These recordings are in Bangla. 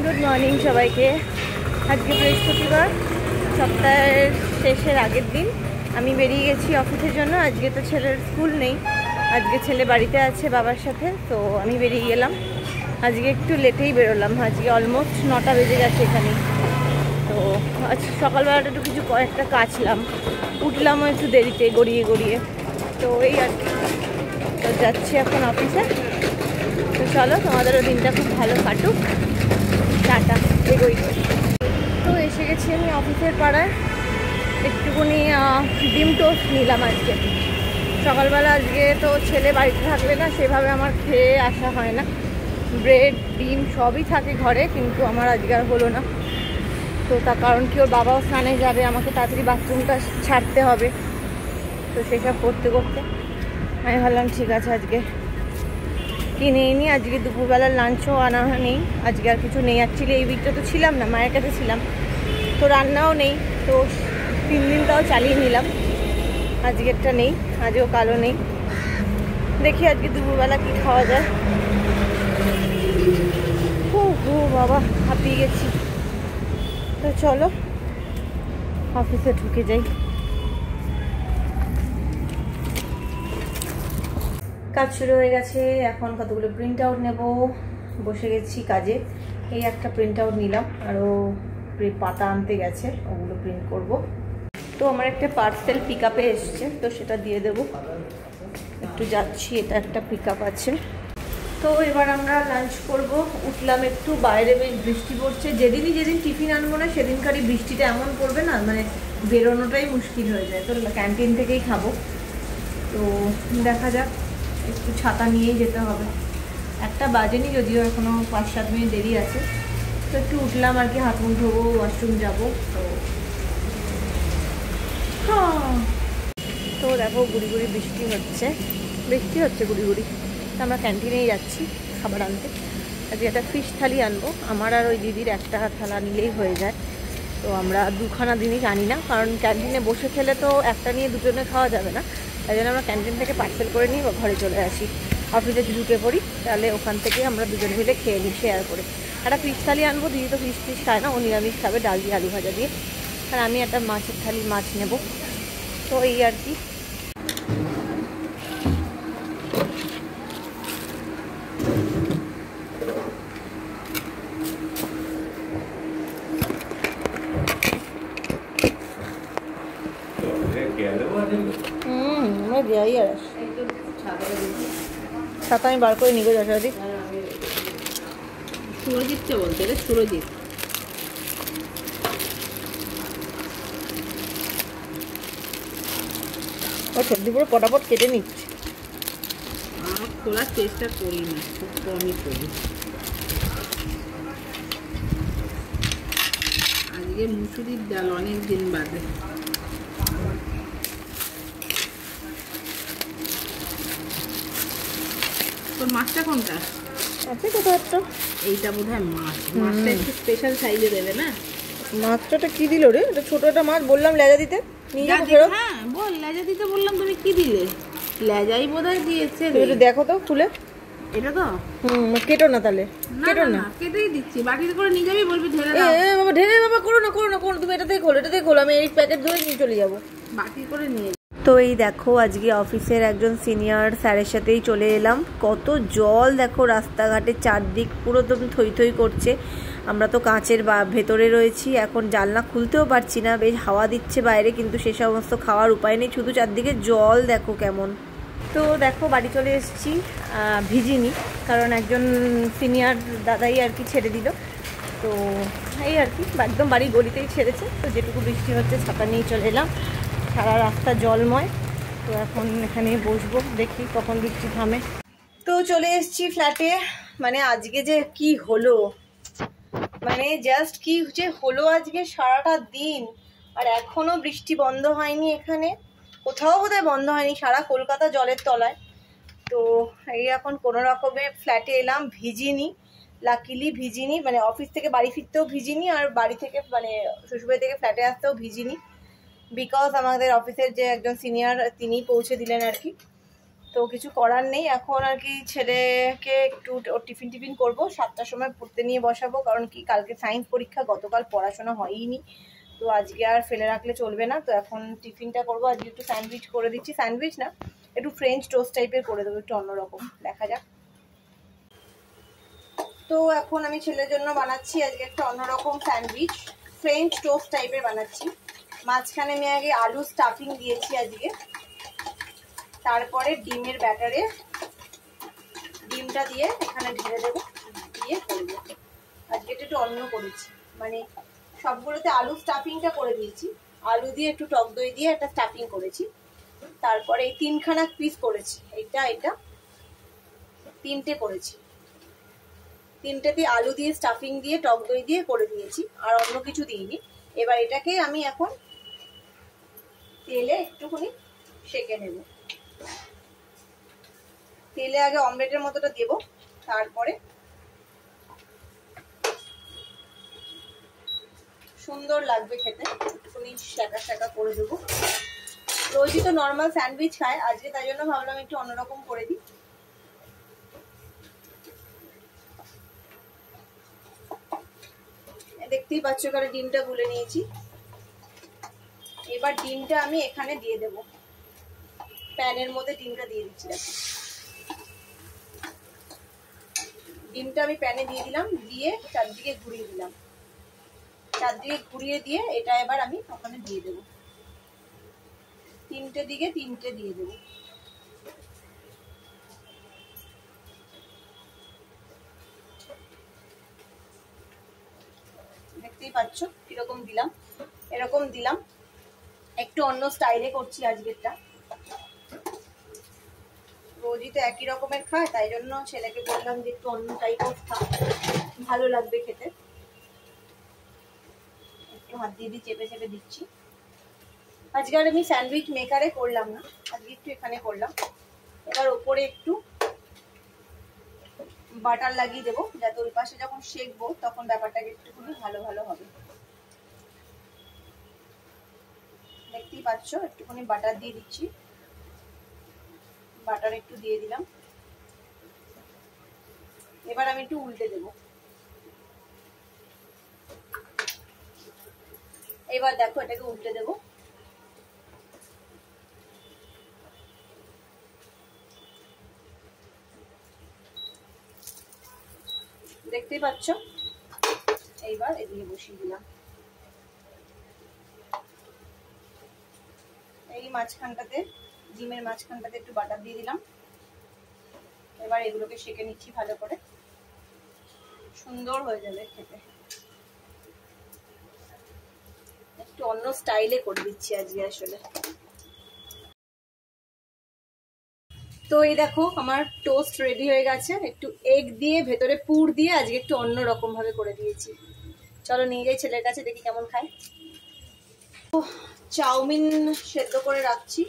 গুড মর্নিং সবাইকে। আজকে বৃহস্পতিবার, সপ্তাহের শেষের আগের দিন। আমি বেরিয়ে গেছি অফিসের জন্য। আজকে তো ছেলের স্কুল নেই, আজকে ছেলে বাড়িতে আছে বাবার সাথে, তো আমি বেরিয়ে গেলাম। আজকে একটু লেটেই বেরোলাম, আজকে অলমোস্ট 9টা বেজে গেছে এখানে। তো আজ সকালবেলাটা একটু কিছু কয়েকটা কাচলাম, উঠলামও একটু দেরিতে গড়িয়ে গড়িয়ে। তো এই আর কি, তো যাচ্ছি এখন অফিসে। তো চলো, তোমাদেরও দিনটা খুব ভালো কাটুক। টাটা, এগোই। তো এসে গেছি আমি অফিসের পাড়ায়। একটুখানি ডিম টোস্ট নিলাম আজকে সকালবেলা। আজকে তো ছেলে বাড়িতে থাকলে না সেভাবে আমার খেয়ে আসা হয় না। ব্রেড ডিম সবই থাকে ঘরে, কিন্তু আমার আজকে আর হলো না। তো তার কারণ কি, ওর বাবাও স্নানে যাবে, আমাকে তাড়াতাড়ি বাথরুমটা ছাড়তে হবে। তো সেসব করতে করতে আমি ভাবলাম ঠিক আছে আজকে কিনেই নি। আজকে দুপুরবেলার লাঞ্চও আনা নেই, আজকে আর কিছু নেই। অ্যাকচুয়ালি এই উইকটা তো ছিলাম না, মায়ের কাছে ছিলাম, তো রান্নাও নেই। তো 3 দিনটাও চালিয়ে নিলাম, আজকেরটা নেই, আজও কালো নেই। দেখি আজকে দুপুরবেলা কি খাওয়া যায়। ও বাবা, হাঁপিয়ে গেছি। তো চলো অফিসে ঢুকে যাই। কাজ শুরু হয়ে গেছে, এখন কতগুলো প্রিন্ট আউট নেবো। বসে গেছি কাজে। এই একটা প্রিন্ট আউট নিলাম, আরও পাতা আনতে গেছে, ওগুলো প্রিন্ট করব। তো আমার একটা পার্সেল পিক আপে এসছে, তো সেটা দিয়ে দেবো। একটু যাচ্ছি, এটা একটা পিক আপ আছে। তো এবার আমরা লাঞ্চ করব। উঠলাম একটু, বাইরে বেশ বৃষ্টি পড়ছে। যেদিন টিফিন আনবো না সেদিনকারই বৃষ্টিটা এমন পড়বে না, মানে বেরোনোটাই মুশকিল হয়ে যায়। তো ক্যান্টিন থেকেই খাবো। তো দেখা যাক, একটু ছাতা নিয়েই যেতে হবে। 1টা বাজেনি, যদিও এখনও 5-7 মিনিট দেরি আছে। তো একটু উঠলাম আর কি, হাত মুখ ধোবো, ওয়াশরুম যাবো। তো দেখো গুড়ি গুড়ি বৃষ্টি হচ্ছে গুড়ি গুড়ি। তো আমরা ক্যান্টিনেই যাচ্ছি খাবার আনতে। আজকে একটা ফিশ থালি আনবো। আমার আর ওই দিদির একটা থালা নিলেই হয়ে যায়। তো আমরা 2খানা জিনিস আনি না, কারণ ক্যান্টিনে বসে খেলে তো একটা নিয়ে দুজনে খাওয়া যাবে না। তাই জন্য আমরা ক্যান্টিন থেকে পার্সেল করে নিই, ঘরে চলে আসি। অফিসে ঢুকে পড়ি, তাহলে ওখান থেকে আমরা দুজন মিলে খেয়ে নিই শেয়ার করে। একটা ফিশ থালি আনবো। দিদি তো ফিশ খায় না, ও নিরামিষ খাবে, ডাল দিয়ে আলু ভাজা দিয়ে। আর আমি একটা মাছের থালি, মাছ নেব। তো এই আর কি। ছাতা আমি বার করে নিয়ে যাচ্ছি। সুরজিৎকে বলতে রে, সুরজিৎ। ও সবজি পুরো পটাপট কেটে নিচ্ছে। আমার খোলার চেষ্টা করি না, খুব কমই করি। আজকে মুসুরির ডাল অনেক দিন বাদে। তোর মাছটা কোনটা আছে কোথাও একটা? এইটা বোধ হয় মাছ। মাছটা একটু স্পেশাল সাইজে দেবে না? মাছটা কি দিল রে? এটা ছোট একটা মাছ, বললাম লেজা দিতে। হ্যাঁ বল, লেজা দিতে বললাম, তুমি কি দিলে? লেজাই বোধ হয় দিয়েছে। একটু দেখো তো খুলে। এটা তো কেটো না তাহলে, কেটো না, কেটেই দিচ্ছি। বাটিতে করে নিয়ে যাবি, বলবি ঢেলে দাও। বাবা ঢেলে, বাবা করো না তুমি এটাতেই খোলো, আমি এই প্যাকেট ধরে নিয়ে চলে যাবো। বাটি করে নিয়ে। তো এই দেখো, আজকে অফিসের একজন সিনিয়র স্যারের সাথেই চলে এলাম। কত জল দেখো রাস্তাঘাটে, চারদিক পুরো একদম থই থই করছে। আমরা তো কাঁচের ভেতরে রয়েছি, এখন জানলা খুলতেও পারছি না, বেশ হাওয়া দিচ্ছে বাইরে, কিন্তু সে সমস্ত খাওয়ার উপায় নেই, শুধু চারদিকে জল দেখো কেমন। তো দেখো বাড়ি চলে এসেছি, ভিজিনি, কারণ একজন সিনিয়র দাদাই আর কি ছেড়ে দিল। তো এই আর কি, একদম বাড়ির গলিতেই ছেড়েছে। তো যেটুকু বৃষ্টি হচ্ছে ছাতা নিয়ে চলে এলাম, সারা রাস্তা জলময়। তো এখন এখানে বসবো, দেখি কখন বৃষ্টি থামে। তো চলে এসেছি ফ্ল্যাটে। মানে আজকে যে কি হলো, মানে জাস্ট কি যে হলো আজকে সারাটা দিন, আর এখনো বৃষ্টি বন্ধ হয়নি। এখানে কোথাও বোধহয় বন্ধ হয়নি, সারা কলকাতা জলের তলায়। তো এই এখন কোনো রকমে ফ্ল্যাটে এলাম, ভিজিনি, লাকিলি ভিজিনি, মানে অফিস থেকে বাড়ি ফিরতেও ভিজিনি, আর বাড়ি থেকে মানে শ্বশুরবাড়ি থেকে ফ্ল্যাটে আসতেও ভিজিনি, বিকজ আমাদের অফিসের যে একজন সিনিয়র তিনি পৌঁছে দিলেন আর কি। তো কিছু করার নেই, এখন আর কি ছেলেকে একটু ওর টিফিন করবো, 7টার সময় পড়তে নিয়ে বসাবো। কারণ কি কালকে সায়েন্স পরীক্ষা, গতকাল পড়াশোনা হয়ইনি, তো আজকে আর ফেলে রাখলে চলবে না। তো এখন টিফিনটা করবো। আজকে একটু স্যান্ডউইচ করে দিচ্ছি, স্যান্ডউইচ না, একটু ফ্রেঞ্চ টোস্ট টাইপের করে দেবো, একটু অন্যরকম, দেখা যাক। তো এখন আমি ছেলের জন্য বানাচ্ছি আজকে একটা অন্যরকম স্যান্ডউইচ, ফ্রেঞ্চ টোস্ট টাইপের বানাচ্ছি। মাঝখানে আমি আগে আলু স্টাফিং দিয়েছি আজকে, তারপরে ডিমের ব্যাটারে ডিমটা দিয়ে এখানে ঢেলে দেবো, দিয়ে করবো। আজকে একটু অন্য করেছি, মানে সবগুলোতে আলু স্টাফিংটা করে দিয়েছি, আলু দিয়ে একটু টক দই দিয়ে একটা স্টাফিং করেছি। তারপরে এই 3খানা পিস করেছি, এটা 3টে করেছি, 3টেতে আলু দিয়ে স্টাফিং দিয়ে টক দই দিয়ে করে দিয়েছি, আর অন্য কিছু দিইনি। এবার এটাকে আমি এখন তেলে একটুখানি সেঁকে নেব। তেলে আগে অমলেটের মতোটা দেব, তারপরে সুন্দর লাগবে খেতে, একটুখানি শাঁকা শাঁকা করে দেবো। রোজই তো নর্মাল স্যান্ডউইচ খায়, আজকে তাই জন্য ভাবলাম একটু অন্যরকম করে দিই। দেখতেই পাচ্ছ এখানে ডিমটা গুলে নিয়েছি। এবার ডিমটা আমি এখানে দিয়ে দেব, প্যানের মধ্যে ডিমটা দিয়ে দিচ্ছি। দেখো ডিমটা আমি প্যানে দিয়ে দিলাম, দিয়ে চারদিকে ঘুরিয়ে দিলাম, চারদিকে ঘুরিয়ে দিয়ে এটা এবার আমি ওখানে দিয়ে দেব, 3টে দিকে 3টে দিয়ে দেব। দেখতেই পাচ্ছ কিরকম দিলাম, এরকম দিলাম। একটু অন্য স্টাইলে করছি আজকেরটা, রোজই তো একই রকমের খায়, তাই জন্য ছেলেকে বললাম যে একটু অন্য টাইপ অফ খা, ভালো লাগবে খেতে। একটু হাত দিয়ে চেপে চেপে দিচ্ছি। আজকে আর আমি স্যান্ডউইচ মেকারে করলাম না, আজকে একটু এখানে করলাম। এবার ওপরে একটু বাটার লাগিয়ে দেবো, যাতে ওই পাশে যখন সেঁকবো তখন ব্যাপারটাকে একটুখানি ভালো ভালো হবে। দেখতেই পাচ্ছ একটুখানি বাটার দিয়ে দিচ্ছি, বাটার একটু দিয়ে দিলাম। এবার আমি একটু উল্টে দেব। এবার দেখো এটাকে উল্টে দেব। দেখতেই পাচ্ছ, এইবার এদিকে বসিয়ে দিলাম। এই মাঝখানটাতে, ডিমের মাঝখানটাতে একটু বাটার দিয়ে দিলাম। এবার এগুলোকে সেঁকে নিচ্ছি ভালো করে, সুন্দর হয়ে যাবে খেতে। একটু অন্য স্টাইলে করে দিচ্ছি আজকে আসলে। তো এই দেখো আমার টোস্ট রেডি হয়ে গেছে, একটু এগ দিয়ে ভেতরে পুর দিয়ে আজকে একটু অন্য রকম ভাবে করে দিয়েছি। চলো নিয়ে যাই ছেলের কাছে, দেখি কেমন খায়। চাউমিন সেদ্ধ করে রাখছি,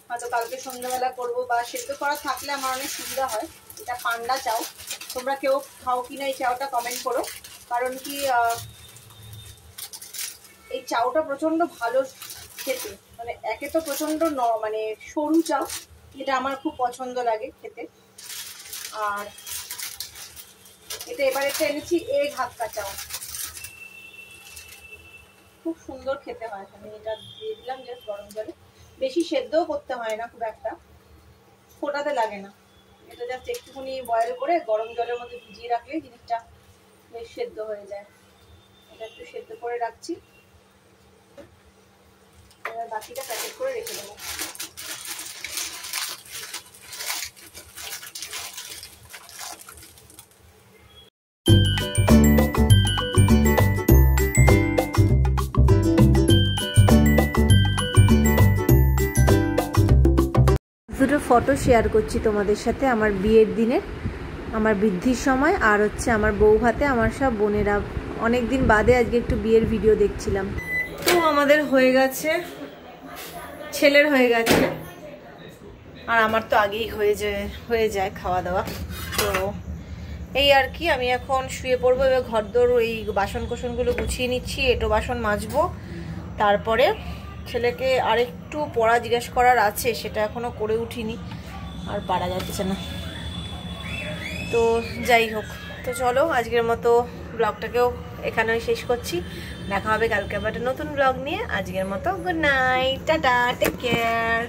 হয়তো কালকে সন্ধ্যাবেলা করবো, বা সেদ্ধ করা থাকলে আমার অনেক সুবিধা হয়। এটা পান্ডা চাউ, তোমরা কেউ খাও কিনা এই চাউটা কমেন্ট করো। কারণ কি এই চাউটা প্রচন্ড ভালো খেতে, মানে একে তো প্রচন্ড মানে সরু চাউ, এটা আমার খুব পছন্দ লাগে খেতে। আর এটা এবার একটা এনেছি এগ হাক্কা চাউ, খুব সুন্দর খেতে হয়। আমি এটা দিয়ে দিলাম জাস্ট গরম জলে, বেশি সেদ্ধও করতে হয় না, খুব একটা ফোটাতে লাগে না। এটা জাস্ট একটুখানি বয়েল করে গরম জলের মধ্যে ভিজিয়ে রাখলে জিনিসটা বেশ সেদ্ধ হয়ে যায়। এটা একটু সেদ্ধ করে রাখছি, এবার বাকিটা প্যাকেট করে রেখে দেবো। দুটো ফটো শেয়ার করছি তোমাদের সাথে, আমার বিয়ের দিনের, আমার বৃদ্ধির সময়, আর হচ্ছে আমার বউ ভাতে আমার সব বোনেরা। অনেক দিন বাদে আজকে একটু বিয়ের ভিডিও দেখছিলাম। তো আমাদের হয়ে গেছে, ছেলের হয়ে গেছে, আর আমার তো আগেই হয়ে যায় খাওয়া দাওয়া। তো এই আর কি, আমি এখন শুয়ে পড়বো। এবার ঘরদোর এই বাসন কোসনগুলো গুছিয়ে নিচ্ছি, এঁটো বাসন মাজবো। তারপরে ছেলেকে আরেকটু পড়া জিজ্ঞেস করার আছে, সেটা এখনো করে উঠিনি। আর পারা যাচ্ছে না। তো যাই হোক, তো চলো আজকের মতো ব্লগটাকেও এখানেই শেষ করছি। দেখা হবে কালকে আবার একটা নতুন ব্লগ নিয়ে। আজকের মতো good night, tata, take care.